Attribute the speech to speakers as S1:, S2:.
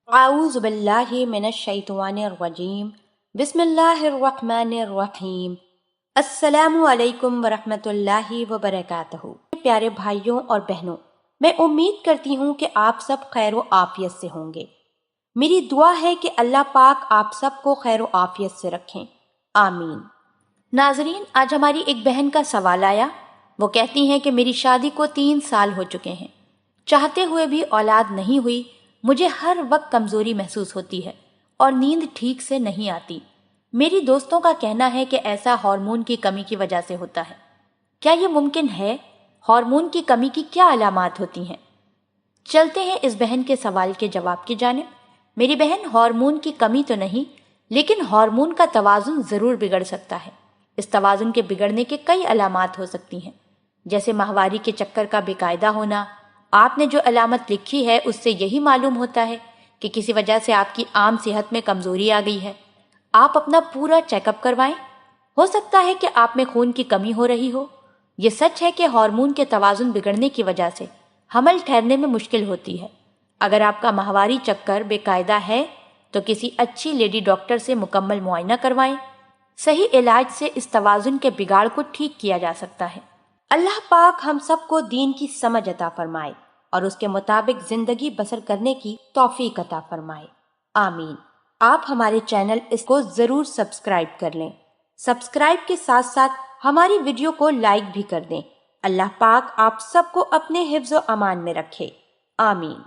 S1: अऊज़ु बिल्लाहि मिनश शैतानिर रजीम। बिस्मिल्लाहिर रहमानिर रहीम। अस्सलामु अलैकुम वरहमतुल्लाहि वबरकातुहू। प्यारे भाइयों और बहनों, मैं उम्मीद करती हूँ कि आप सब खैर व आफियत से होंगे। मेरी दुआ है कि अल्लाह पाक आप सबको खैर व आफियत से रखें, आमीन। नाजरीन, आज हमारी एक बहन का सवाल आया। वो कहती हैं कि मेरी शादी को 3 साल हो चुके हैं, चाहते हुए भी औलाद नहीं हुई। मुझे हर वक्त कमज़ोरी महसूस होती है और नींद ठीक से नहीं आती। मेरी दोस्तों का कहना है कि ऐसा हार्मोन की कमी की वजह से होता है। क्या ये मुमकिन है? हार्मोन की कमी की क्या अलामात होती हैं? चलते हैं इस बहन के सवाल के जवाब की जानिब। मेरी बहन, हार्मोन की कमी तो नहीं, लेकिन हार्मोन का तवाज़ुन ज़रूर बिगड़ सकता है। इस तवाज़ुन के बिगड़ने के कई अलामात हो सकती हैं, जैसे माहवारी के चक्कर का बेकायदा होना। आपने जो अलामत लिखी है उससे यही मालूम होता है कि किसी वजह से आपकी आम सेहत में कमज़ोरी आ गई है। आप अपना पूरा चेकअप करवाएं। हो सकता है कि आप में खून की कमी हो रही हो। ये सच है कि हार्मोन के तवाज़ुन बिगड़ने की वजह से हमल ठहरने में मुश्किल होती है। अगर आपका माहवारी चक्कर बेकायदा है तो किसी अच्छी लेडी डॉक्टर से मुकम्मल मुआयना करवाएं। सही इलाज से इस तवाज़ुन के बिगाड़ को ठीक किया जा सकता है। अल्लाह पाक हम सबको दीन की समझ अता फरमाए और उसके मुताबिक जिंदगी बसर करने की तौफीक अता फरमाए, आमीन। आप हमारे चैनल इसको जरूर सब्सक्राइब कर लें। सब्सक्राइब के साथ साथ हमारी वीडियो को लाइक भी कर दें। अल्लाह पाक आप सबको अपने हिफ्ज़ व अमान में रखे, आमीन।